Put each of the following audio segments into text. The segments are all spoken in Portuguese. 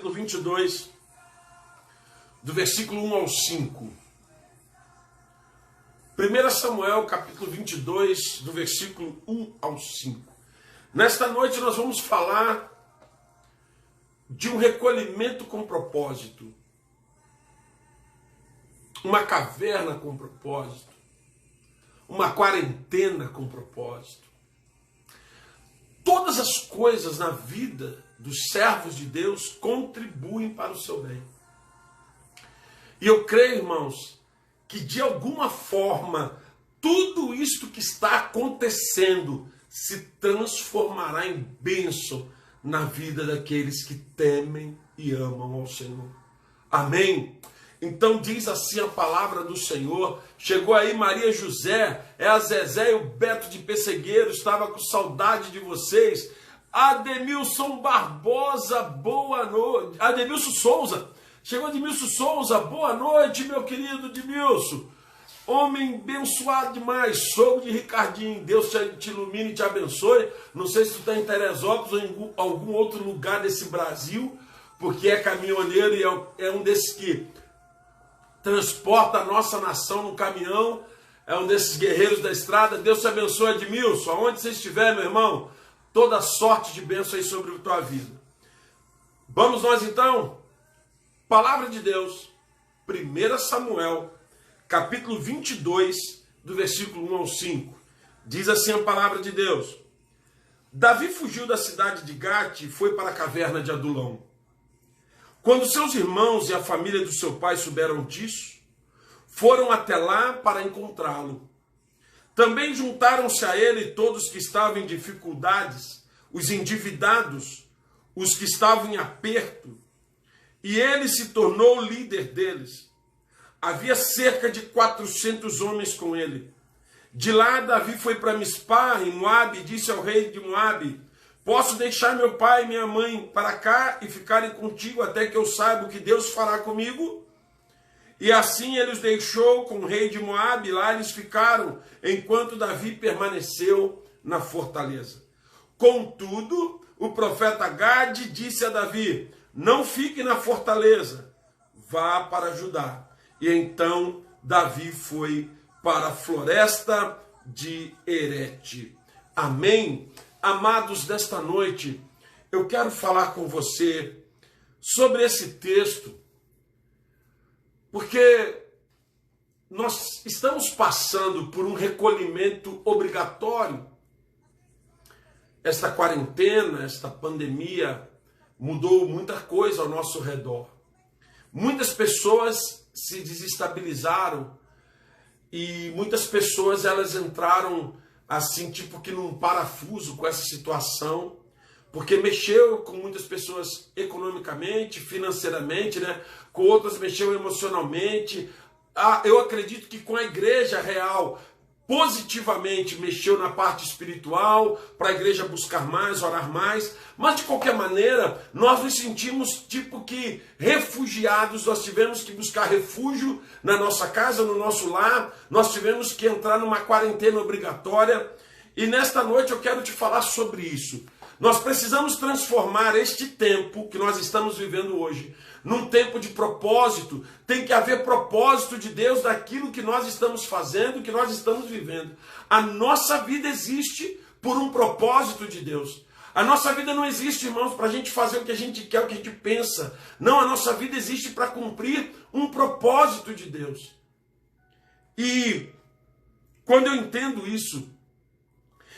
capítulo 22, do versículo 1 ao 5. 1 Samuel, capítulo 22, do versículo 1 ao 5. Nesta noite nós vamos falar de um recolhimento com propósito. Uma caverna com propósito. Uma quarentena com propósito. Todas as coisas na vida dos servos de Deus contribuem para o seu bem. E eu creio, irmãos, que de alguma forma tudo isto que está acontecendo se transformará em bênção na vida daqueles que temem e amam ao Senhor. Amém? Então diz assim a palavra do Senhor. Chegou aí Maria José, a Zezé e o Beto de Pessegueiro, estava com saudade de vocês. Ademilson Barbosa, boa noite. Ademilson Souza, chegou Ademilson Souza, boa noite, meu querido Ademilson. Homem abençoado demais, sogro de Ricardinho, Deus te ilumine e te abençoe. Não sei se tu está em Teresópolis ou em algum outro lugar desse Brasil, porque é caminhoneiro e é um desses que transporta a nossa nação no caminhão, é um desses guerreiros da estrada. Deus te abençoe, Edmilson, aonde você estiver, meu irmão, toda sorte de bênção aí sobre a tua vida. Vamos nós então, palavra de Deus, 1 Samuel, capítulo 22, do versículo 1 ao 5, diz assim a palavra de Deus: Davi fugiu da cidade de Gate e foi para a caverna de Adulão. Quando seus irmãos e a família do seu pai souberam disso, foram até lá para encontrá-lo. Também juntaram-se a ele todos que estavam em dificuldades, os endividados, os que estavam em aperto, e ele se tornou líder deles. Havia cerca de 400 homens com ele. De lá, Davi foi para Mispá, em Moabe, e disse ao rei de Moabe: Posso deixar meu pai e minha mãe para cá e ficarem contigo até que eu saiba o que Deus fará comigo? E assim ele os deixou com o rei de Moabe, lá eles ficaram, enquanto Davi permaneceu na fortaleza. Contudo, o profeta Gade disse a Davi: Não fique na fortaleza, vá para Judá. E então Davi foi para a floresta de Herete. Amém? Amados, desta noite, eu quero falar com você sobre esse texto, porque nós estamos passando por um recolhimento obrigatório. Esta quarentena, esta pandemia, mudou muita coisa ao nosso redor. Muitas pessoas se desestabilizaram e muitas pessoas elas entraram assim, tipo que num parafuso com essa situação, porque mexeu com muitas pessoas economicamente, financeiramente, né? Com outras mexeu emocionalmente. Eu acredito que com a igreja real, positivamente mexeu na parte espiritual, para a igreja buscar mais, orar mais, mas de qualquer maneira, nós nos sentimos tipo que refugiados, nós tivemos que buscar refúgio na nossa casa, no nosso lar, nós tivemos que entrar numa quarentena obrigatória, e nesta noite eu quero te falar sobre isso. Nós precisamos transformar este tempo que nós estamos vivendo hoje num tempo de propósito. Tem que haver propósito de Deus daquilo que nós estamos fazendo, que nós estamos vivendo. A nossa vida existe por um propósito de Deus. A nossa vida não existe, irmãos, para a gente fazer o que a gente quer, o que a gente pensa. Não, a nossa vida existe para cumprir um propósito de Deus. E quando eu entendo isso,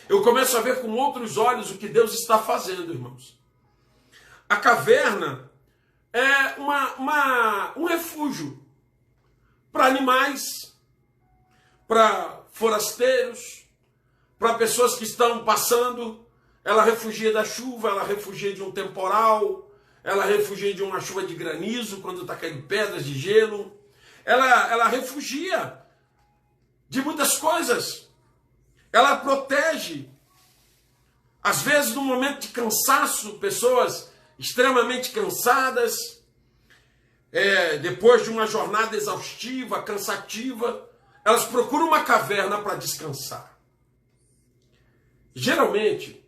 eu começo a ver com outros olhos o que Deus está fazendo, irmãos. A caverna é um refúgio para animais, para forasteiros, para pessoas que estão passando. Ela refugia da chuva, ela refugia de um temporal, ela refugia de uma chuva de granizo, quando está caindo pedras de gelo. Ela refugia de muitas coisas. Ela protege. Às vezes, no momento de cansaço, pessoas extremamente cansadas, depois de uma jornada exaustiva, cansativa, elas procuram uma caverna para descansar. Geralmente,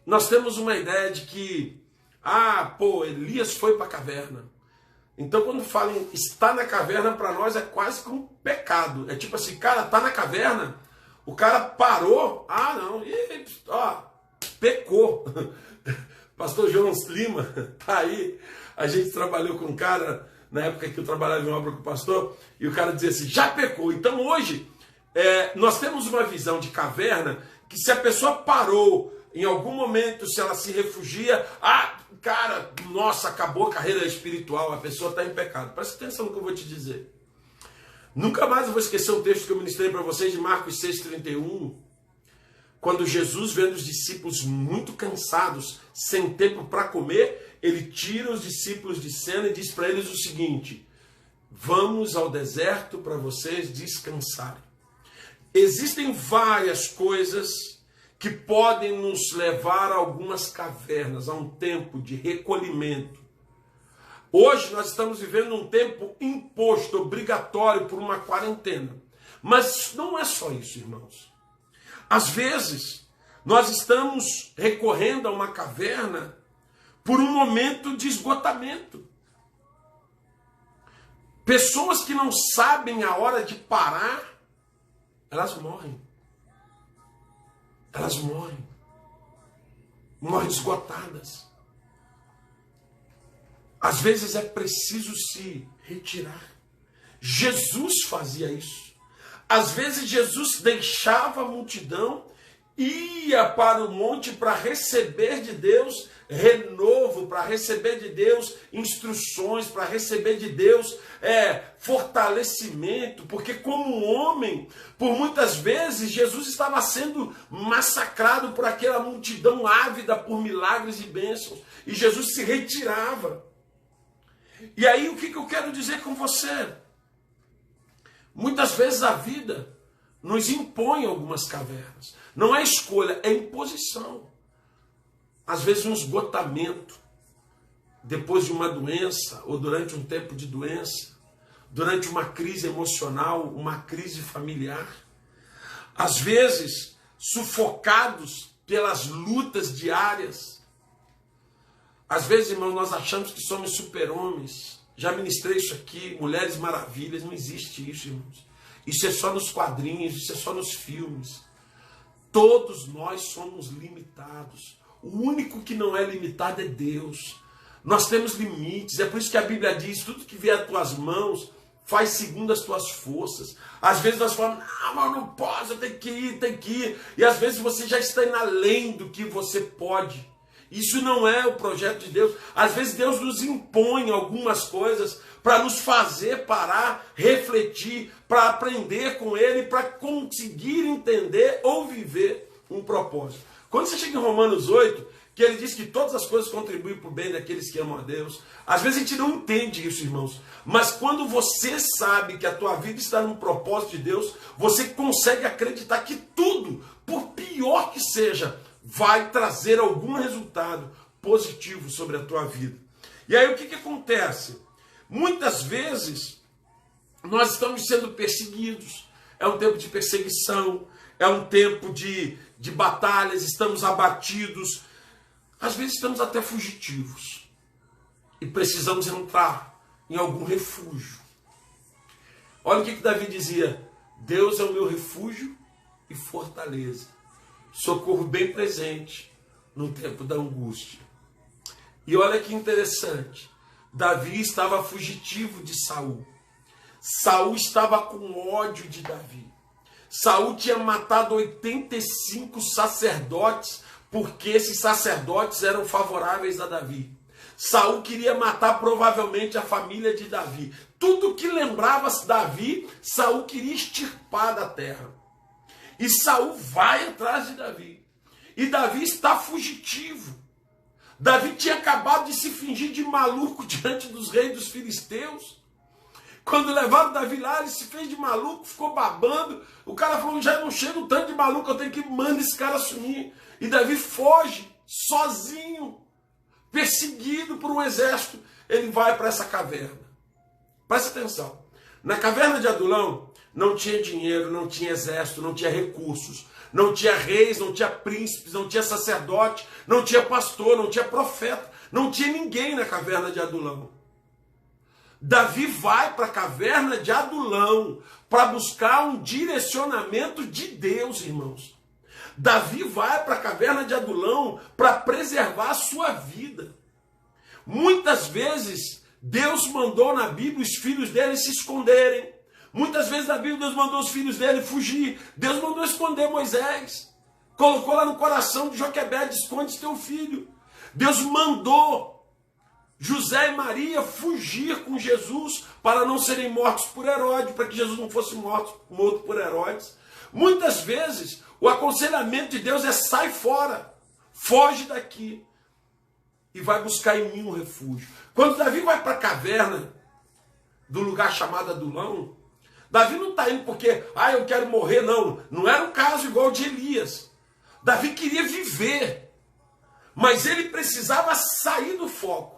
nós temos uma ideia de que Ah, pô, Elias foi para a caverna. Então, quando falam em estar na caverna, para nós é quase que um pecado. É tipo assim, cara, tá na caverna, o cara parou, ah, não, e, ó, pecou. Pastor João Lima tá aí, a gente trabalhou com um cara, na época que eu trabalhava em obra com o pastor, e o cara dizia assim, já pecou. Então, hoje, nós temos uma visão de caverna, que se a pessoa parou, em algum momento, se ela se refugia, cara, nossa, acabou a carreira espiritual, a pessoa está em pecado. Presta atenção no que eu vou te dizer. Nunca mais eu vou esquecer um texto que eu ministrei para vocês de Marcos 6,31, quando Jesus, vendo os discípulos muito cansados, sem tempo para comer, ele tira os discípulos de cena e diz para eles o seguinte, vamos ao deserto para vocês descansarem. Existem várias coisas que podem nos levar a algumas cavernas, a um tempo de recolhimento. Hoje nós estamos vivendo um tempo imposto, obrigatório por uma quarentena. Mas não é só isso, irmãos. Às vezes, nós estamos recorrendo a uma caverna por um momento de esgotamento. Pessoas que não sabem a hora de parar, elas morrem. Elas morrem esgotadas. Às vezes é preciso se retirar. Jesus fazia isso. Às vezes Jesus deixava a multidão, ia para o monte para receber de Deus renovo, para receber de Deus instruções, para receber de Deus fortalecimento, porque como homem, por muitas vezes Jesus estava sendo massacrado por aquela multidão ávida por milagres e bênçãos, e Jesus se retirava. E aí o que eu quero dizer com você? Muitas vezes a vida nos impõe algumas cavernas. Não é escolha, é imposição. Às vezes um esgotamento, depois de uma doença, ou durante um tempo de doença, durante uma crise emocional, uma crise familiar. Às vezes, sufocados pelas lutas diárias. Às vezes, irmãos, nós achamos que somos super-homens. Já ministrei isso aqui, Mulheres Maravilhas, não existe isso, irmãos. Isso é só nos quadrinhos, isso é só nos filmes. Todos nós somos limitados. O único que não é limitado é Deus. Nós temos limites, é por isso que a Bíblia diz, tudo que vier às tuas mãos, faz segundo as tuas forças. Às vezes nós falamos, não, mas eu não posso, eu tenho que ir. E às vezes você já está indo além do que você pode. Isso não é o projeto de Deus. Às vezes Deus nos impõe algumas coisas para nos fazer parar, refletir, para aprender com Ele, para conseguir entender ou viver um propósito. Quando você chega em Romanos 8, que ele diz que todas as coisas contribuem para o bem daqueles que amam a Deus, às vezes a gente não entende isso, irmãos. Mas quando você sabe que a tua vida está num propósito de Deus, você consegue acreditar que tudo, por pior que seja, vai trazer algum resultado positivo sobre a tua vida. E aí o que acontece? Muitas vezes nós estamos sendo perseguidos. É um tempo de perseguição, é um tempo de batalhas, estamos abatidos. Às vezes estamos até fugitivos. E precisamos entrar em algum refúgio. Olha o que Davi dizia. Deus é o meu refúgio e fortaleza. Socorro bem presente no tempo da angústia. E olha que interessante. Davi estava fugitivo de Saul. Saul estava com ódio de Davi. Saul tinha matado 85 sacerdotes, porque esses sacerdotes eram favoráveis a Davi. Saul queria matar provavelmente a família de Davi. Tudo que lembrava Davi, Saul queria extirpar da terra. E Saul vai atrás de Davi. E Davi está fugitivo. Davi tinha acabado de se fingir de maluco diante dos reis dos filisteus. Quando levaram Davi lá, ele se fez de maluco, ficou babando. O cara falou, já não chega o tanto de maluco, eu tenho que mandar esse cara sumir. E Davi foge, sozinho, perseguido por um exército. Ele vai para essa caverna. Presta atenção. Na caverna de Adulão, não tinha dinheiro, não tinha exército, não tinha recursos. Não tinha reis, não tinha príncipes, não tinha sacerdote, não tinha pastor, não tinha profeta. Não tinha ninguém na caverna de Adulão. Davi vai para a caverna de Adulão para buscar um direcionamento de Deus, irmãos. Davi vai para a caverna de Adulão para preservar a sua vida. Muitas vezes Deus mandou na Bíblia os filhos dele se esconderem. Muitas vezes na Bíblia Deus mandou os filhos dele fugir. Deus mandou esconder Moisés. Colocou lá no coração de Joquebede: esconde teu filho. Deus mandou José e Maria fugir com Jesus para não serem mortos por Herodes, para que Jesus não fosse morto por Herodes. Muitas vezes o aconselhamento de Deus é: sai fora, foge daqui e vai buscar em mim um refúgio. Quando Davi vai para a caverna do lugar chamado Adulão, Davi não está indo porque eu quero morrer, não. Não era um caso igual de Elias. Davi queria viver, mas ele precisava sair do foco.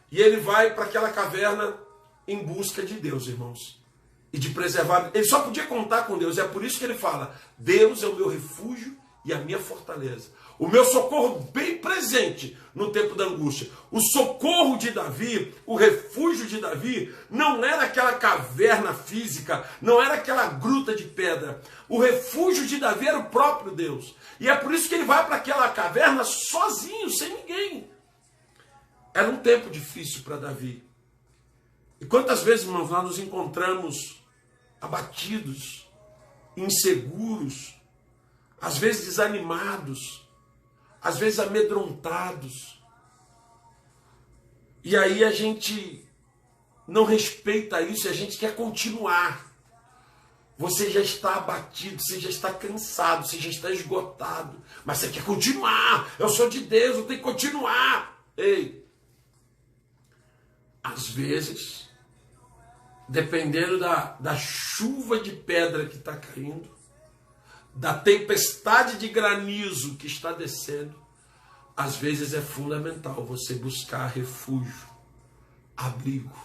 E ele vai para aquela caverna em busca de Deus, irmãos. E de preservar. Ele só podia contar com Deus. É por isso que ele fala: Deus é o meu refúgio e a minha fortaleza. O meu socorro bem presente no tempo da angústia. O socorro de Davi, o refúgio de Davi, não era aquela caverna física, não era aquela gruta de pedra. O refúgio de Davi era o próprio Deus. E é por isso que ele vai para aquela caverna sozinho, sem ninguém. Era um tempo difícil para Davi. E quantas vezes, irmãos, nós nos encontramos abatidos, inseguros, às vezes desanimados, às vezes amedrontados. E aí a gente não respeita isso e a gente quer continuar. Você já está abatido, você já está cansado, você já está esgotado, mas você quer continuar. Eu sou de Deus, eu tenho que continuar. Ei! Às vezes, dependendo da chuva de pedra que está caindo, da tempestade de granizo que está descendo, às vezes é fundamental você buscar refúgio, abrigo.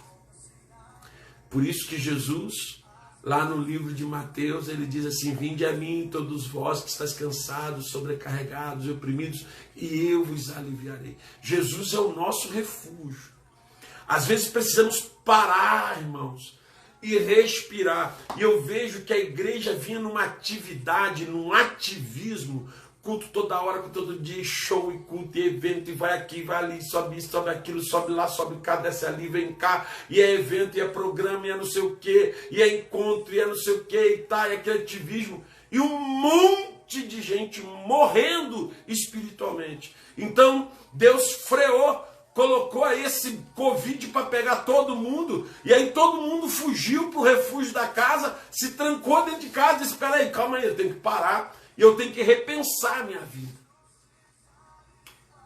Por isso que Jesus, lá no livro de Mateus, ele diz assim: vinde a mim todos vós que estáis cansados, sobrecarregados e oprimidos, e eu vos aliviarei. Jesus é o nosso refúgio. Às vezes precisamos parar, irmãos, e respirar. E eu vejo que a igreja vinha numa atividade, num ativismo, culto toda hora, todo dia, show e culto e evento, e vai aqui, vai ali, sobe isso, sobe aquilo, sobe lá, sobe cá, desce ali, vem cá, e é evento, e é programa, e é não sei o quê, e é encontro, e é não sei o quê, e tá, e aquele ativismo, e um monte de gente morrendo espiritualmente. Então, Deus freou, colocou aí esse Covid para pegar todo mundo, e aí todo mundo fugiu para o refúgio da casa, se trancou dentro de casa e disse: espera aí, calma aí, eu tenho que parar, e eu tenho que repensar a minha vida.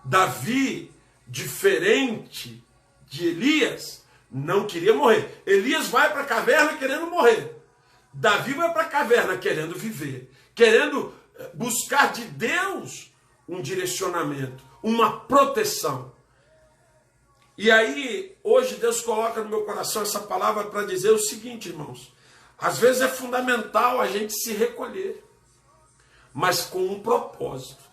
Davi, diferente de Elias, não queria morrer. Elias vai para a caverna querendo morrer. Davi vai para a caverna querendo viver, querendo buscar de Deus um direcionamento, uma proteção. E aí, hoje Deus coloca no meu coração essa palavra para dizer o seguinte, irmãos: às vezes é fundamental a gente se recolher, mas com um propósito.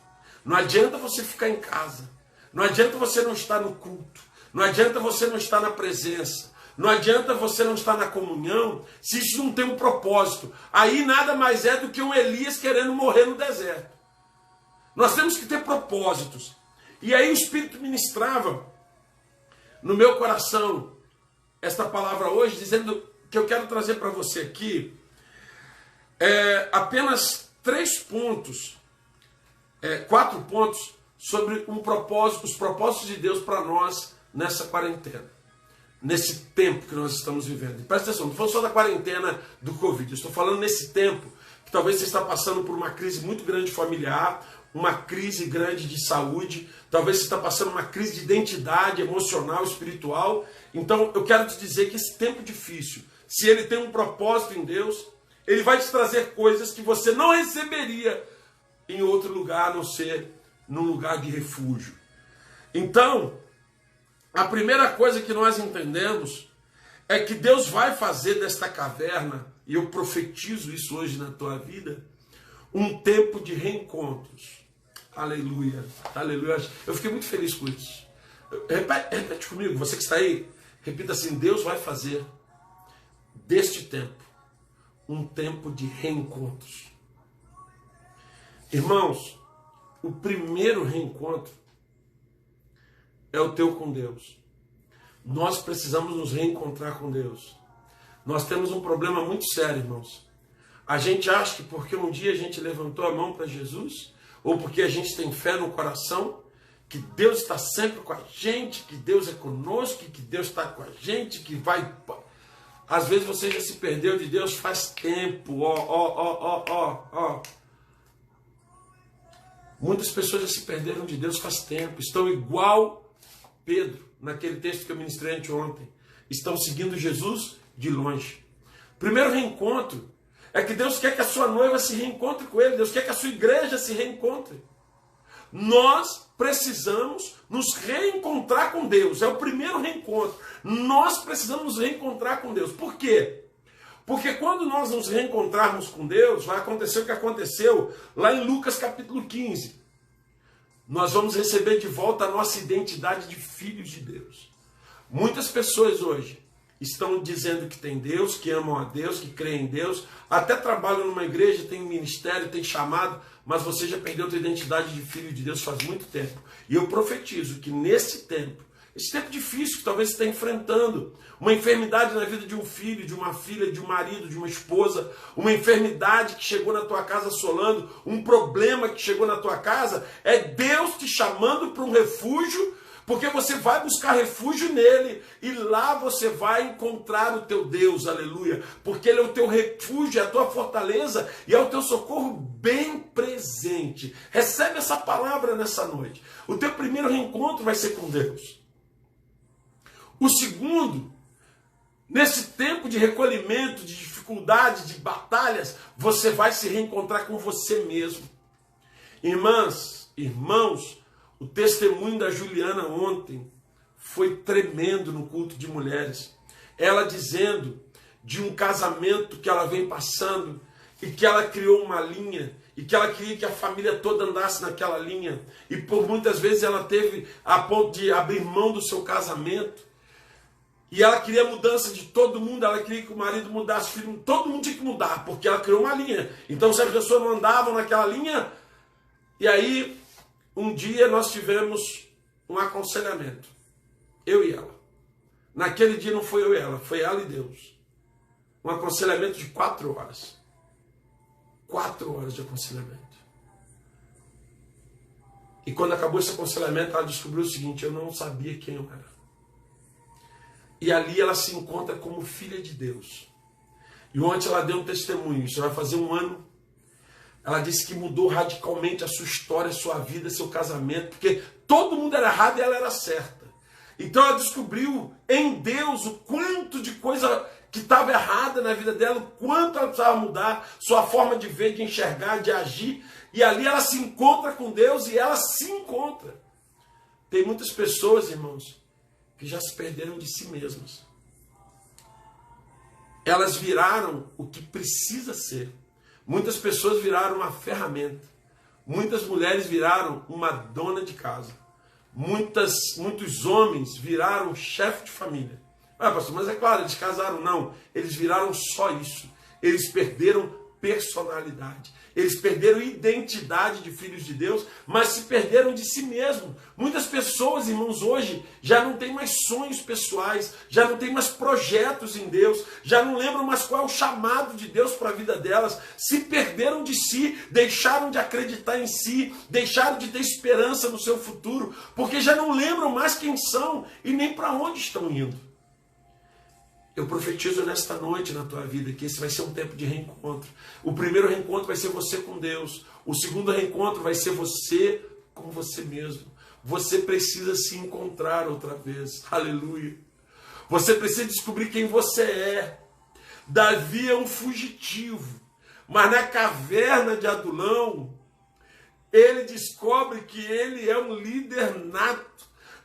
Não adianta você ficar em casa, não adianta você não estar no culto, não adianta você não estar na presença, não adianta você não estar na comunhão, se isso não tem um propósito. Aí nada mais é do que um Elias querendo morrer no deserto. Nós temos que ter propósitos. E aí o Espírito ministrava no meu coração esta palavra hoje, dizendo que eu quero trazer para você aqui apenas 3 pontos, 4 pontos sobre um propósito, os propósitos de Deus para nós nessa quarentena, nesse tempo que nós estamos vivendo. E presta atenção, não estou falando só da quarentena do Covid, eu estou falando nesse tempo que talvez você está passando por uma crise muito grande familiar, uma crise grande de saúde, talvez você está passando uma crise de identidade emocional, espiritual. Então eu quero te dizer que esse tempo difícil, se ele tem um propósito em Deus, ele vai te trazer coisas que você não receberia em outro lugar, a não ser num lugar de refúgio. Então, a primeira coisa que nós entendemos é que Deus vai fazer desta caverna, e eu profetizo isso hoje na tua vida, um tempo de reencontros. Aleluia, aleluia. Eu fiquei muito feliz com isso. Repete comigo, você que está aí, repita assim: Deus vai fazer deste tempo um tempo de reencontros. Irmãos, o primeiro reencontro é o teu com Deus. Nós precisamos nos reencontrar com Deus. Nós temos um problema muito sério, irmãos. A gente acha que porque um dia a gente levantou a mão para Jesus, ou porque a gente tem fé no coração, que Deus está sempre com a gente, que Deus é conosco, que Deus está com a gente, que vai... Às vezes você já se perdeu de Deus faz tempo. Muitas pessoas já se perderam de Deus faz tempo. Estão igual Pedro, naquele texto que eu ministrei anteontem. Estão seguindo Jesus de longe. Primeiro reencontro é que Deus quer que a sua noiva se reencontre com Ele. Deus quer que a sua igreja se reencontre. Nós precisamos nos reencontrar com Deus. É o primeiro reencontro. Nós precisamos nos reencontrar com Deus. Por quê? Porque quando nós nos reencontrarmos com Deus, vai acontecer o que aconteceu lá em Lucas capítulo 15. Nós vamos receber de volta a nossa identidade de filhos de Deus. Muitas pessoas hoje estão dizendo que tem Deus, que amam a Deus, que creem em Deus, até trabalham numa igreja, tem ministério, tem chamado, mas você já perdeu a sua identidade de filho de Deus faz muito tempo. E eu profetizo que nesse tempo, esse tempo difícil que talvez você está enfrentando, uma enfermidade na vida de um filho, de uma filha, de um marido, de uma esposa, uma enfermidade que chegou na tua casa assolando, um problema que chegou na tua casa, é Deus te chamando para um refúgio, porque você vai buscar refúgio nele e lá você vai encontrar o teu Deus, aleluia, porque ele é o teu refúgio, é a tua fortaleza e é o teu socorro bem presente. Recebe essa palavra nessa noite. O teu primeiro reencontro vai ser com Deus. O segundo, nesse tempo de recolhimento, de dificuldade, de batalhas, você vai se reencontrar com você mesmo. Irmãs, irmãos, o testemunho da Juliana ontem foi tremendo no culto de mulheres. Ela dizendo de um casamento que ela vem passando e que ela criou uma linha e que ela queria que a família toda andasse naquela linha. E por muitas vezes ela teve a ponto de abrir mão do seu casamento. E ela queria a mudança de todo mundo, ela queria que o marido mudasse, o filho, todo mundo tinha que mudar, porque ela criou uma linha. Então se as pessoas não andavam naquela linha, e aí um dia nós tivemos um aconselhamento, eu e ela. Naquele dia não foi eu e ela, foi ela e Deus. Um aconselhamento de 4 horas. 4 horas de aconselhamento. E quando acabou esse aconselhamento, ela descobriu o seguinte: eu não sabia quem eu era. E ali ela se encontra como filha de Deus. E ontem ela deu um testemunho, isso vai fazer 1 ano. Ela disse que mudou radicalmente a sua história, a sua vida, seu casamento, porque todo mundo era errado e ela era certa. Então ela descobriu em Deus o quanto de coisa que estava errada na vida dela, o quanto ela precisava mudar, sua forma de ver, de enxergar, de agir. E ali ela se encontra com Deus e ela se encontra. Tem muitas pessoas, irmãos, que já se perderam de si mesmas. Elas viraram o que precisa ser. Muitas pessoas viraram uma ferramenta. Muitas mulheres viraram uma dona de casa. Muitos homens viraram chefe de família. Ah, pastor, mas é claro, eles casaram. Não, eles viraram só isso. Eles perderam personalidade. Eles perderam identidade de filhos de Deus, mas se perderam de si mesmo. Muitas pessoas, irmãos, hoje já não têm mais sonhos pessoais, já não têm mais projetos em Deus, já não lembram mais qual é o chamado de Deus para a vida delas, se perderam de si, deixaram de acreditar em si, deixaram de ter esperança no seu futuro, porque já não lembram mais quem são e nem para onde estão indo. Eu profetizo nesta noite na tua vida que esse vai ser um tempo de reencontro. O primeiro reencontro vai ser você com Deus. O segundo reencontro vai ser você com você mesmo. Você precisa se encontrar outra vez. Aleluia. Você precisa descobrir quem você é. Davi é um fugitivo. Mas na caverna de Adulão, ele descobre que ele é um líder nato.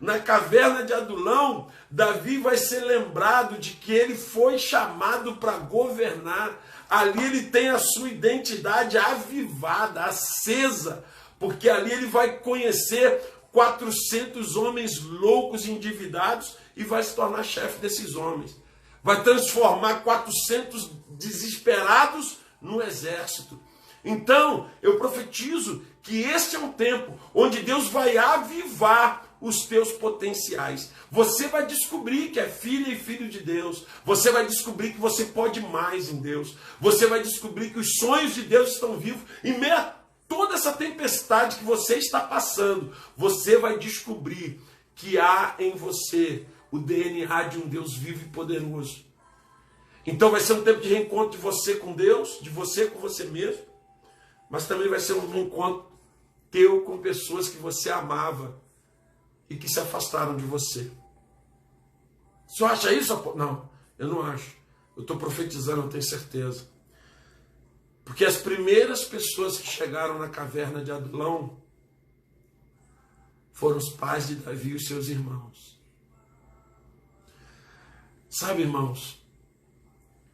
Na caverna de Adulão, Davi vai ser lembrado de que ele foi chamado para governar. Ali ele tem a sua identidade avivada, acesa, porque ali ele vai conhecer 400 homens loucos e endividados e vai se tornar chefe desses homens. Vai transformar 400 desesperados no exército. Então, eu profetizo que este é um tempo onde Deus vai avivar os teus potenciais. Você vai descobrir que é filha e filho de Deus. Você vai descobrir que você pode mais em Deus. Você vai descobrir que os sonhos de Deus estão vivos. Em meio a toda essa tempestade que você está passando, você vai descobrir que há em você o DNA de um Deus vivo e poderoso. Então vai ser um tempo de reencontro de você com Deus, de você com você mesmo, mas também vai ser um reencontro teu com pessoas que você amava e que se afastaram de você. O senhor acha isso? Não, eu não acho. Eu estou profetizando, eu tenho certeza. Porque as primeiras pessoas que chegaram na caverna de Adulão foram os pais de Davi e os seus irmãos. Sabe, irmãos,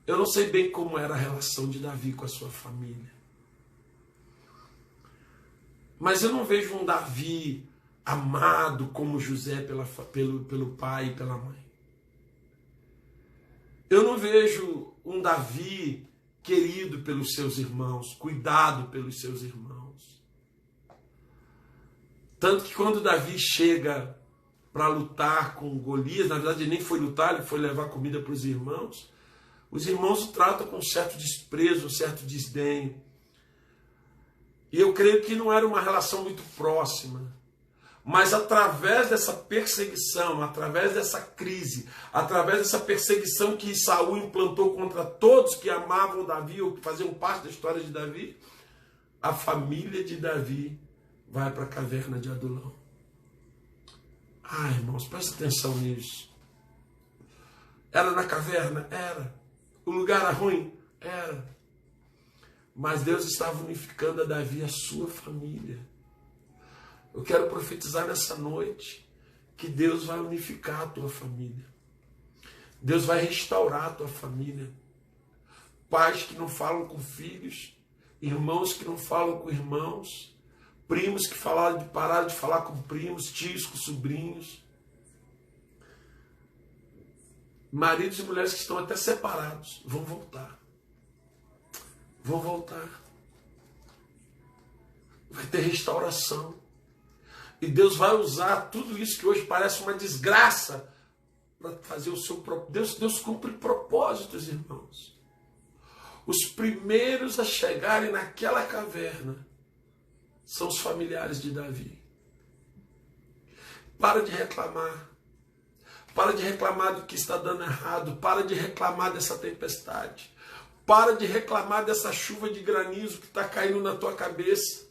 eu não sei bem como era a relação de Davi com a sua família. Mas eu não vejo um Davi amado como José pelo pai e pela mãe. Eu não vejo um Davi querido pelos seus irmãos, cuidado pelos seus irmãos. Tanto que quando Davi chega para lutar com Golias, na verdade ele nem foi lutar, ele foi levar comida para os irmãos o tratam com um certo desprezo, um certo desdém. E eu creio que não era uma relação muito próxima. Mas através dessa perseguição, através dessa crise, através dessa perseguição que Saul implantou contra todos que amavam Davi ou que faziam parte da história de Davi, a família de Davi vai para a caverna de Adulão. Ah, irmãos, presta atenção nisso. Era na caverna? Era. O lugar era ruim? Era. Mas Deus estava unificando a Davi e a sua família. Eu quero profetizar nessa noite que Deus vai unificar a tua família. Deus vai restaurar a tua família. Pais que não falam com filhos, irmãos que não falam com irmãos, primos que pararam de falar com primos, tios com sobrinhos, maridos e mulheres que estão até separados, vão voltar. Vão voltar. Vai ter restauração. E Deus vai usar tudo isso que hoje parece uma desgraça para fazer o seu propósito. Deus cumpre propósitos, irmãos. Os primeiros a chegarem naquela caverna são os familiares de Davi. Para de reclamar. Para de reclamar do que está dando errado. Para de reclamar dessa tempestade. Para de reclamar dessa chuva de granizo que está caindo na tua cabeça.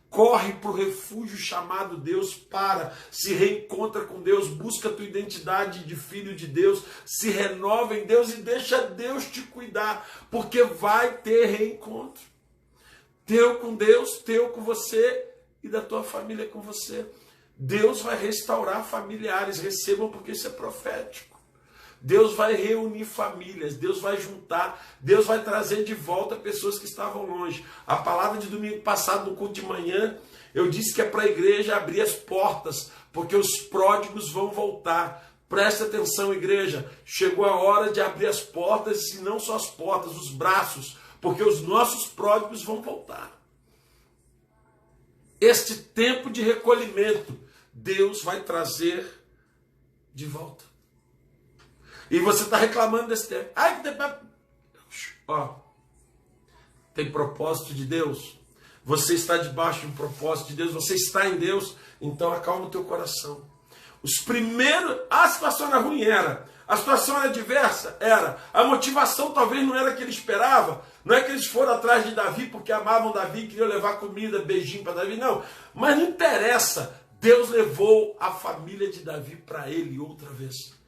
Corre para o refúgio chamado Deus, se reencontra com Deus, busca a tua identidade de filho de Deus, se renova em Deus e deixa Deus te cuidar, porque vai ter reencontro. Teu com Deus, teu com você e da tua família com você. Deus vai restaurar familiares, recebam porque isso é profético. Deus vai reunir famílias, Deus vai juntar, Deus vai trazer de volta pessoas que estavam longe. A palavra de domingo passado, no culto de manhã, eu disse que é para a igreja abrir as portas, porque os pródigos vão voltar. Presta atenção, igreja, chegou a hora de abrir as portas, e não só as portas, os braços, porque os nossos pródigos vão voltar. Este tempo de recolhimento, Deus vai trazer de volta. E você está reclamando desse tempo. Ai, que tempo. Ó, tem propósito de Deus. Você está debaixo de um propósito de Deus. Você está em Deus. Então acalma o teu coração. Os primeiros. A situação era ruim, era. A situação era diversa, era. A motivação talvez não era a que ele esperava. Não é que eles foram atrás de Davi porque amavam Davi, queriam levar comida, beijinho para Davi. Não. Mas não interessa. Deus levou a família de Davi para ele outra vez.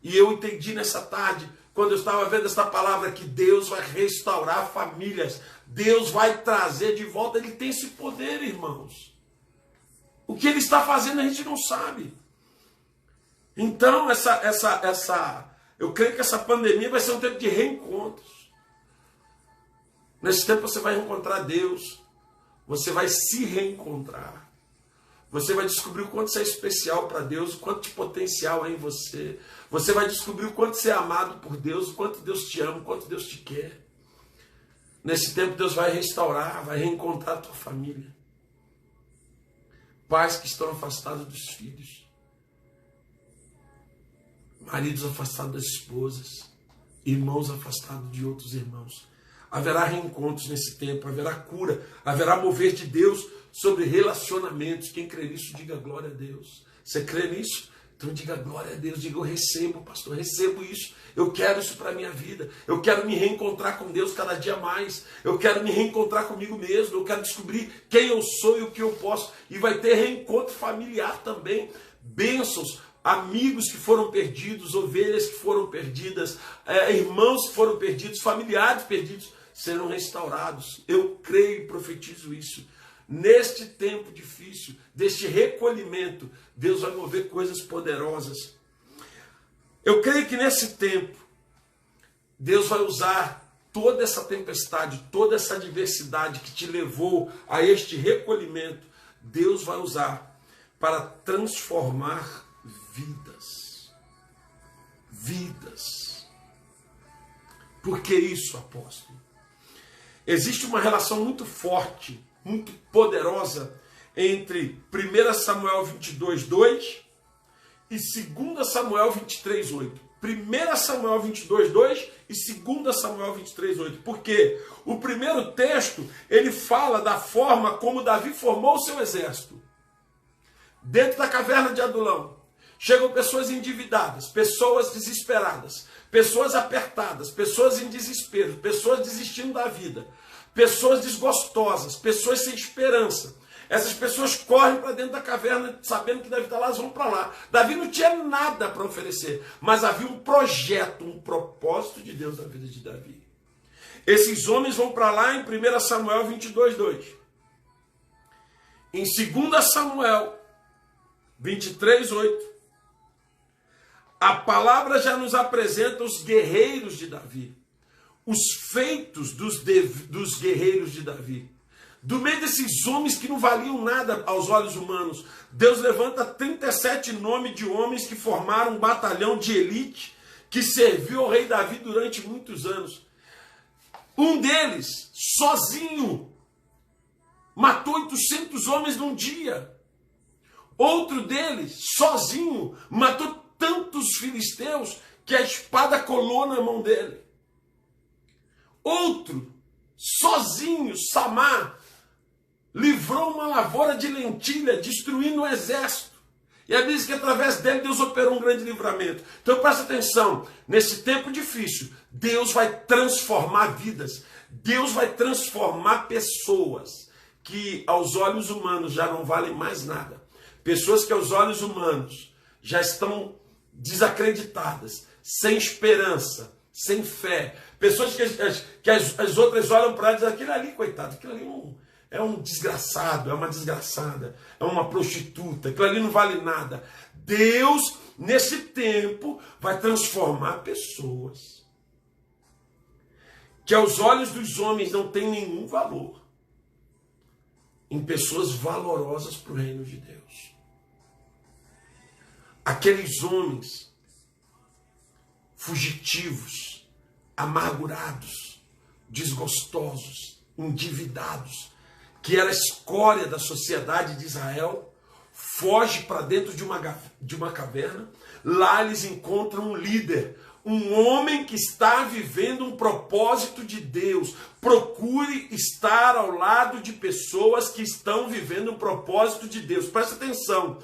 E eu entendi nessa tarde, quando eu estava vendo essa palavra, que Deus vai restaurar famílias. Deus vai trazer de volta. Ele tem esse poder, irmãos. O que ele está fazendo a gente não sabe. Então, eu creio que essa pandemia vai ser um tempo de reencontros. Nesse tempo você vai encontrar Deus. Você vai se reencontrar. Você vai descobrir o quanto você é especial para Deus, o quanto de potencial há em você. Você vai descobrir o quanto você é amado por Deus, o quanto Deus te ama, o quanto Deus te quer. Nesse tempo Deus vai restaurar, vai reencontrar a tua família. Pais que estão afastados dos filhos. Maridos afastados das esposas. Irmãos afastados de outros irmãos. Haverá reencontros nesse tempo, haverá cura, haverá mover de Deus sobre relacionamentos. Quem crê nisso, diga glória a Deus. Você crê nisso? Então diga glória a Deus, diga eu recebo, pastor, recebo isso. Eu quero isso para a minha vida. Eu quero me reencontrar com Deus cada dia mais. Eu quero me reencontrar comigo mesmo. Eu quero descobrir quem eu sou e o que eu posso. E vai ter reencontro familiar também. Bênçãos, amigos que foram perdidos, ovelhas que foram perdidas, irmãos que foram perdidos, familiares perdidos, serão restaurados. Eu creio e profetizo isso. Neste tempo difícil, deste recolhimento, Deus vai mover coisas poderosas. Eu creio que nesse tempo, Deus vai usar toda essa tempestade, toda essa adversidade que te levou a este recolhimento, Deus vai usar para transformar vidas. Vidas. Por que isso, apóstolo? Existe uma relação muito forte, muito poderosa entre 1 Samuel 22, 2 e 2 Samuel 23, 8. 1 Samuel 22, 2 e 2 Samuel 23, 8. Porque o primeiro texto, ele fala da forma como Davi formou o seu exército. Dentro da caverna de Adulão, chegam pessoas endividadas, pessoas desesperadas, pessoas apertadas, pessoas em desespero, pessoas desistindo da vida, pessoas desgostosas, pessoas sem esperança. Essas pessoas correm para dentro da caverna sabendo que Davi está lá, elas vão para lá. Davi não tinha nada para oferecer, mas havia um projeto, um propósito de Deus na vida de Davi. Esses homens vão para lá em 1 Samuel 22, 2. Em 2 Samuel 23, 8. A palavra já nos apresenta os guerreiros de Davi. Os feitos dos guerreiros de Davi. Do meio desses homens que não valiam nada aos olhos humanos, Deus levanta 37 nomes de homens que formaram um batalhão de elite que serviu ao rei Davi durante muitos anos. Um deles, sozinho, matou 800 homens num dia. Outro deles, sozinho, matou tantos filisteus que a espada colou na mão dele. Outro, sozinho, Samar, livrou uma lavoura de lentilha, destruindo um exército. E a Bíblia diz que através dele Deus operou um grande livramento. Então presta atenção, nesse tempo difícil, Deus vai transformar vidas. Deus vai transformar pessoas que aos olhos humanos já não valem mais nada. Pessoas que aos olhos humanos já estão desacreditadas, sem esperança, sem fé. Pessoas que as outras olham para ela e dizem, aquele ali, coitado, aquele ali é um desgraçado, é uma desgraçada, é uma prostituta, aquilo ali não vale nada. Deus, nesse tempo, vai transformar pessoas que aos olhos dos homens não têm nenhum valor, em pessoas valorosas para o reino de Deus. Aqueles homens fugitivos, amargurados, desgostosos, endividados, que era a escória da sociedade de Israel, foge para dentro de uma caverna. Lá eles encontram um líder, um homem que está vivendo um propósito de Deus. Procure estar ao lado de pessoas que estão vivendo um propósito de Deus. Presta atenção.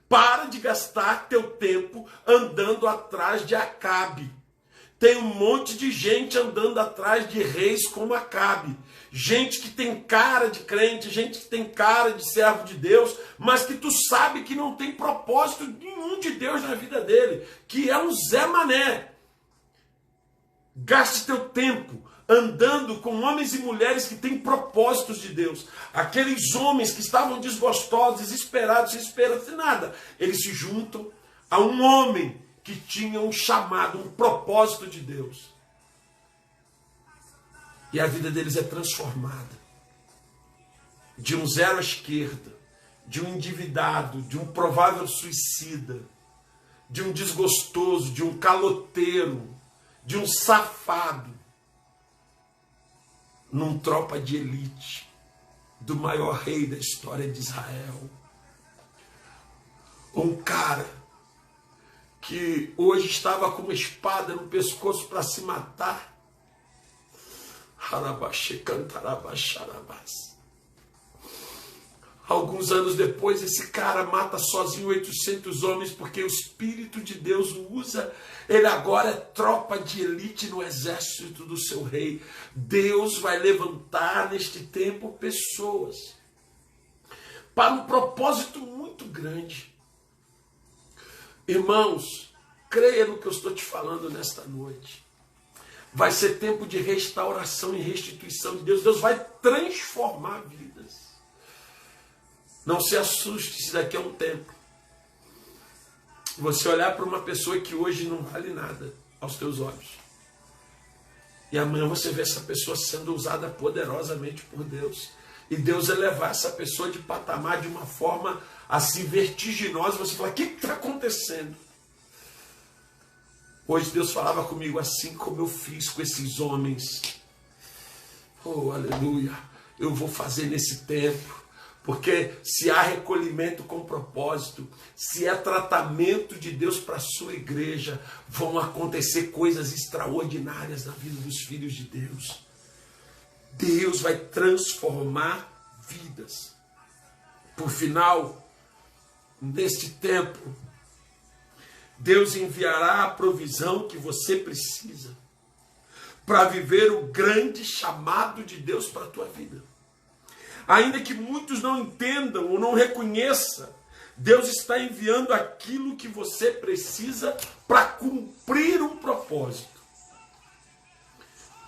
Para de gastar teu tempo andando atrás de Acabe. Tem um monte de gente andando atrás de reis como Acabe. Gente que tem cara de crente, gente que tem cara de servo de Deus, mas que tu sabe que não tem propósito nenhum de Deus na vida dele, que é um Zé Mané. Gaste teu tempo andando com homens e mulheres que têm propósitos de Deus. Aqueles homens que estavam desgostosos, desesperados, sem esperança de nada, eles se juntam a um homem que tinha um chamado, um propósito de Deus. E a vida deles é transformada. De um zero à esquerda, de um endividado, de um provável suicida, de um desgostoso, de um caloteiro, de um safado, num tropa de elite do maior rei da história de Israel. Um cara que hoje estava com uma espada no pescoço para se matar. Alguns anos depois, esse cara mata sozinho 800 homens, porque o Espírito de Deus o usa. Ele agora é tropa de elite no exército do seu rei. Deus vai levantar neste tempo pessoas para um propósito muito grande. Irmãos, creia no que eu estou te falando nesta noite. Vai ser tempo de restauração e restituição de Deus. Deus vai transformar vidas. Não se assuste se daqui a um tempo você olhar para uma pessoa que hoje não vale nada aos teus olhos. E amanhã você vê essa pessoa sendo usada poderosamente por Deus. E Deus elevar essa pessoa de patamar de uma forma assim vertiginosa. Você fala, o que está acontecendo? Hoje Deus falava comigo assim como eu fiz com esses homens. Oh, aleluia. Eu vou fazer nesse tempo. Porque se há recolhimento com propósito, se é tratamento de Deus para a sua igreja, vão acontecer coisas extraordinárias na vida dos filhos de Deus. Deus vai transformar vidas. Por final, neste tempo, Deus enviará a provisão que você precisa para viver o grande chamado de Deus para a tua vida. Ainda que muitos não entendam ou não reconheçam, Deus está enviando aquilo que você precisa para cumprir um propósito.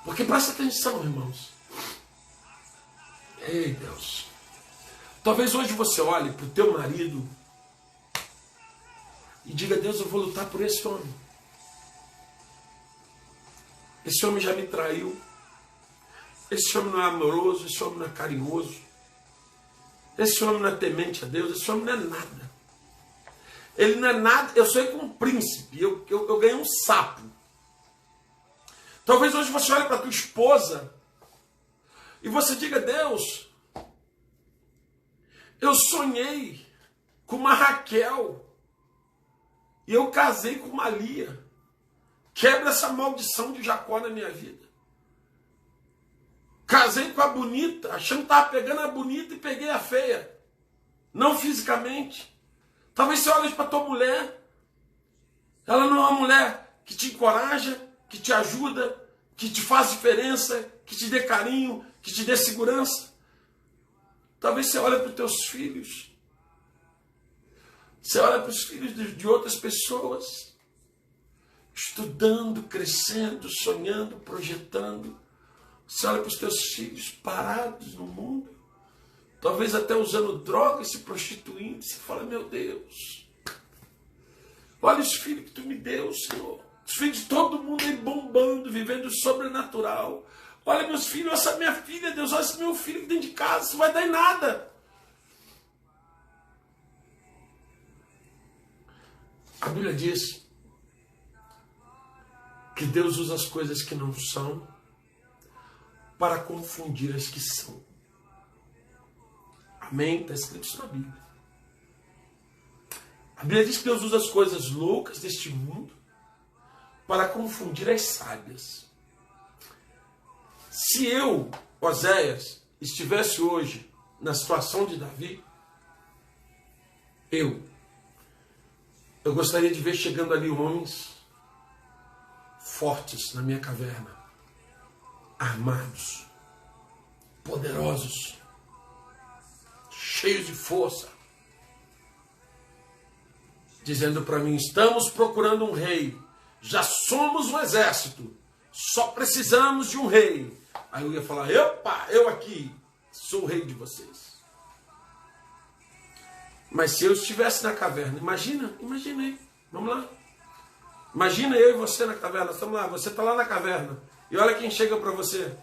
Porque presta atenção, irmãos. Ei, Deus. Talvez hoje você olhe para o teu marido e diga, Deus, eu vou lutar por esse homem. Esse homem já me traiu. Esse homem não é amoroso, esse homem não é carinhoso. Esse homem não é temente a Deus, esse homem não é nada. Ele não é nada, eu sou como um príncipe, eu ganhei um sapo. Talvez hoje você olhe para tua esposa e você diga, Deus, eu sonhei com uma Raquel e eu casei com uma Lia. Quebra essa maldição de Jacó na minha vida. Casei com a bonita, achando que estava pegando a bonita e peguei a feia. Não fisicamente. Talvez você olhe para a tua mulher. Ela não é uma mulher que te encoraja, que te ajuda, que te faz diferença, que te dê carinho, que te dê segurança. Talvez você olhe para os teus filhos. Você olha para os filhos de outras pessoas. Estudando, crescendo, sonhando, projetando. Você olha para os teus filhos parados no mundo, talvez até usando drogas, se prostituindo, você fala, meu Deus, olha os filhos que tu me deu, Senhor. Os filhos de todo mundo aí bombando, vivendo o sobrenatural. Olha meus filhos, essa minha filha, Deus, olha esse meu filho dentro de casa, isso não vai dar em nada. A Bíblia diz que Deus usa as coisas que não são para confundir as que são. Amém? Está escrito isso na Bíblia. A Bíblia diz que Deus usa as coisas loucas deste mundo para confundir as sábias. Se eu, Oséias, estivesse hoje na situação de Davi, eu gostaria de ver chegando ali homens fortes na minha caverna, armados, poderosos, cheios de força, dizendo para mim, estamos procurando um rei, já somos um exército, só precisamos de um rei. Aí eu ia falar, opa, eu aqui sou o rei de vocês. Mas se eu estivesse na caverna, imagina aí, vamos lá. Imagina eu e você na caverna, estamos lá, você está lá na caverna. E olha quem chega para você.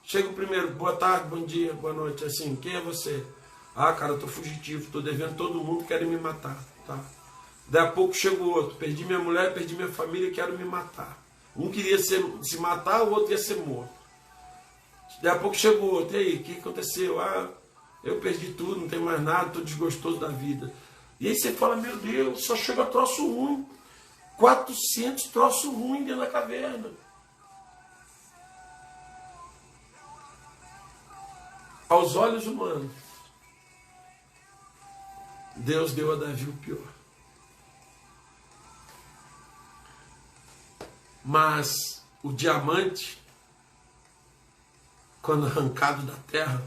Chega o primeiro, boa tarde, bom dia, boa noite, assim, quem é você? Ah, cara, eu tô fugitivo, tô devendo todo mundo, querem me matar, tá? Daí a pouco chega o outro, perdi minha mulher, perdi minha família, quero me matar. Um queria se matar, o outro ia ser morto. Daí a pouco chega o outro, e aí, o que aconteceu? Ah, eu perdi tudo, não tenho mais nada, estou desgostoso da vida. E aí você fala, meu Deus, só chega troço ruim. 400 troços ruins dentro da caverna. Aos olhos humanos, Deus deu a Davi o pior. Mas o diamante, quando arrancado da terra,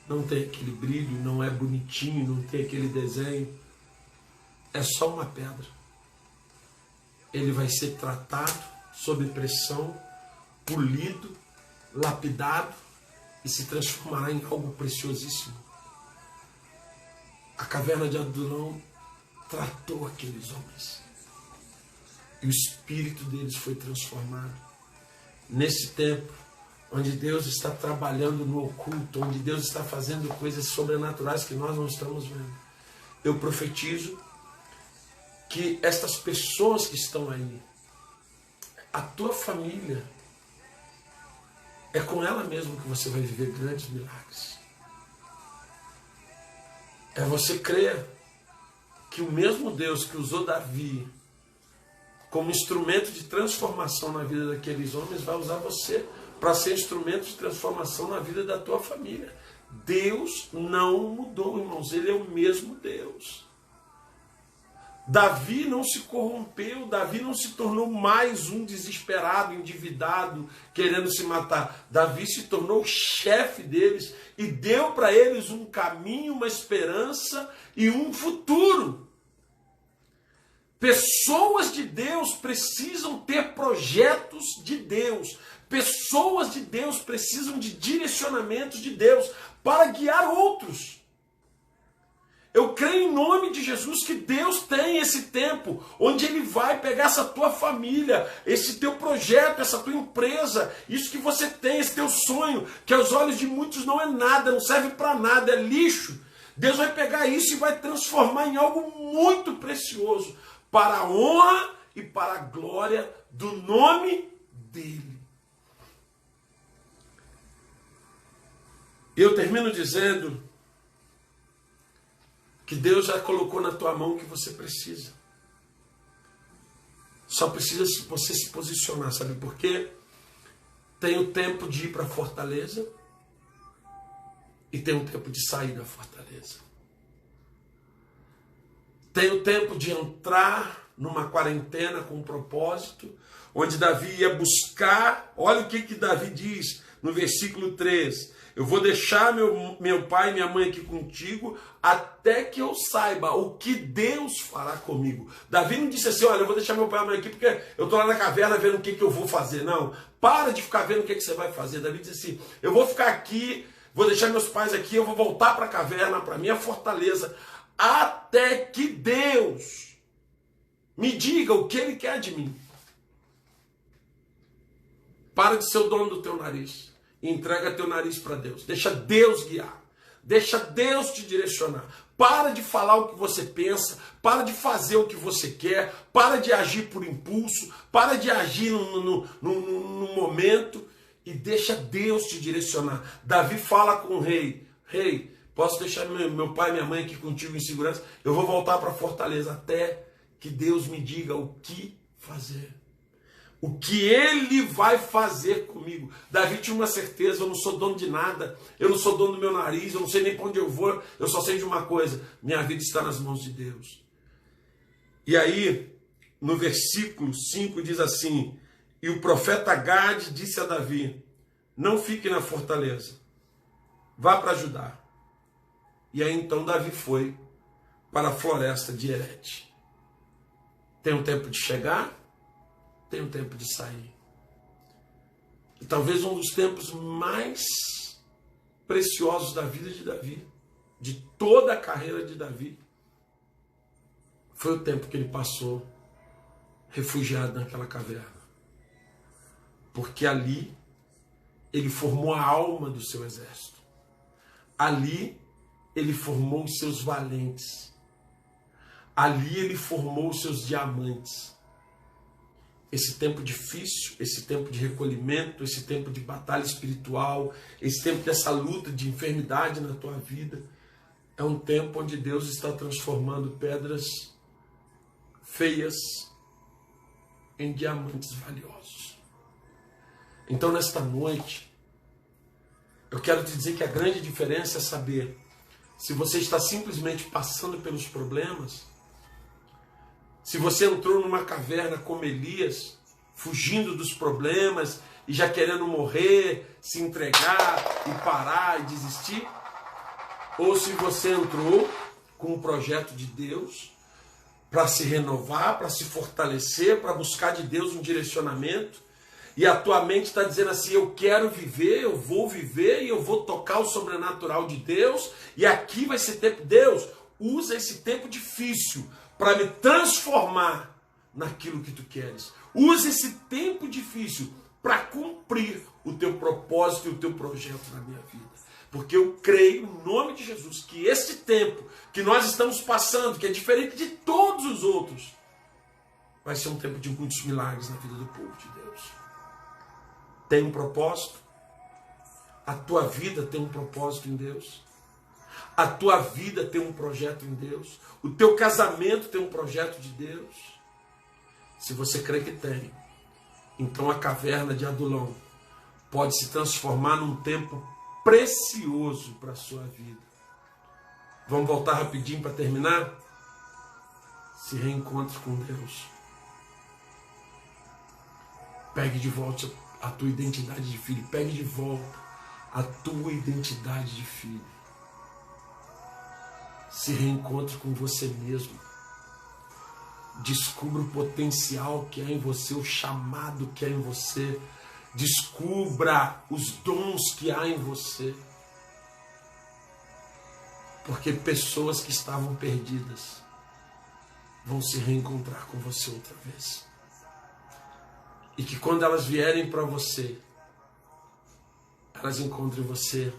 não tem aquele brilho, não é bonitinho, não tem aquele desenho. É só uma pedra. Ele vai ser tratado sob pressão, polido, lapidado e se transformará em algo preciosíssimo. A caverna de Adulão tratou aqueles homens. E o espírito deles foi transformado. Nesse tempo, onde Deus está trabalhando no oculto, onde Deus está fazendo coisas sobrenaturais que nós não estamos vendo, eu profetizo que estas pessoas que estão aí, a tua família, é com ela mesmo que você vai viver grandes milagres. É você crer que o mesmo Deus que usou Davi como instrumento de transformação na vida daqueles homens vai usar você para ser instrumento de transformação na vida da tua família. Deus não mudou, irmãos, Ele é o mesmo Deus. Davi não se corrompeu, Davi não se tornou mais um desesperado, endividado, querendo se matar. Davi se tornou o chefe deles e deu para eles um caminho, uma esperança e um futuro. Pessoas de Deus precisam ter projetos de Deus. Pessoas de Deus precisam de direcionamentos de Deus para guiar outros. Eu creio em nome de Jesus que Deus tem esse tempo onde Ele vai pegar essa tua família, esse teu projeto, essa tua empresa, isso que você tem, esse teu sonho, que aos olhos de muitos não é nada, não serve para nada, é lixo. Deus vai pegar isso e vai transformar em algo muito precioso para a honra e para a glória do nome dEle. Eu termino dizendo que Deus já colocou na tua mão o que você precisa. Só precisa você se posicionar, sabe por quê? Tem o tempo de ir para a fortaleza e tem o tempo de sair da fortaleza. Tem o tempo de entrar numa quarentena com um propósito, onde Davi ia buscar, olha o que Davi diz no versículo 3, eu vou deixar meu pai e minha mãe aqui contigo, até que eu saiba o que Deus fará comigo. Davi não disse assim, olha, eu vou deixar meu pai e minha mãe aqui, porque eu estou lá na caverna vendo o que eu vou fazer. Não, para de ficar vendo o que você vai fazer. Davi disse assim, eu vou ficar aqui, vou deixar meus pais aqui, eu vou voltar para a caverna, para a minha fortaleza, até que Deus me diga o que Ele quer de mim. Para de ser o dono do teu nariz. E entrega teu nariz para Deus. Deixa Deus guiar. Deixa Deus te direcionar. Para de falar o que você pensa. Para de fazer o que você quer. Para de agir por impulso. Para de agir no momento. E deixa Deus te direcionar. Davi fala com o rei. Rei, posso deixar meu pai e minha mãe aqui contigo em segurança? Eu vou voltar para a fortaleza até que Deus me diga o que fazer. O que Ele vai fazer comigo. Davi tinha uma certeza, eu não sou dono de nada, eu não sou dono do meu nariz, eu não sei nem para onde eu vou, eu só sei de uma coisa, minha vida está nas mãos de Deus. E aí, no versículo 5 diz assim, e o profeta Gade disse a Davi, não fique na fortaleza, vá para Judá. E aí então Davi foi para a floresta de Herete. Tem um tempo de chegar, tem um tempo de sair. E talvez um dos tempos mais preciosos da vida de Davi, de toda a carreira de Davi, foi o tempo que ele passou refugiado naquela caverna. Porque ali ele formou a alma do seu exército. Ali ele formou os seus valentes. Ali ele formou os seus diamantes. Esse tempo difícil, esse tempo de recolhimento, esse tempo de batalha espiritual, esse tempo dessa luta de enfermidade na tua vida, é um tempo onde Deus está transformando pedras feias em diamantes valiosos. Então, nesta noite, eu quero te dizer que a grande diferença é saber se você está simplesmente passando pelos problemas, se você entrou numa caverna como Elias, fugindo dos problemas e já querendo morrer, se entregar e parar e desistir, ou se você entrou com um projeto de Deus para se renovar, para se fortalecer, para buscar de Deus um direcionamento, e a tua mente está dizendo assim: eu quero viver, eu vou viver e eu vou tocar o sobrenatural de Deus, e aqui vai ser tempo. Deus, usa esse tempo difícil para me transformar naquilo que tu queres. Usa esse tempo difícil para cumprir o teu propósito e o teu projeto na minha vida. Porque eu creio, em nome de Jesus, que esse tempo que nós estamos passando, que é diferente de todos os outros, vai ser um tempo de muitos milagres na vida do povo de Deus. Tem um propósito? A tua vida tem um propósito em Deus. A tua vida tem um projeto em Deus. O teu casamento tem um projeto de Deus. Se você crê que tem, então a caverna de Adulão pode se transformar num tempo precioso para a sua vida. Vamos voltar rapidinho para terminar? Se reencontre com Deus. Pegue de volta a tua identidade de filho. Pegue de volta a tua identidade de filho. Se reencontre com você mesmo. Descubra o potencial que há em você, o chamado que há em você. Descubra os dons que há em você. Porque pessoas que estavam perdidas vão se reencontrar com você outra vez. E que quando elas vierem para você, elas encontrem você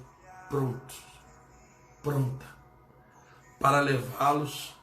pronta para levá-los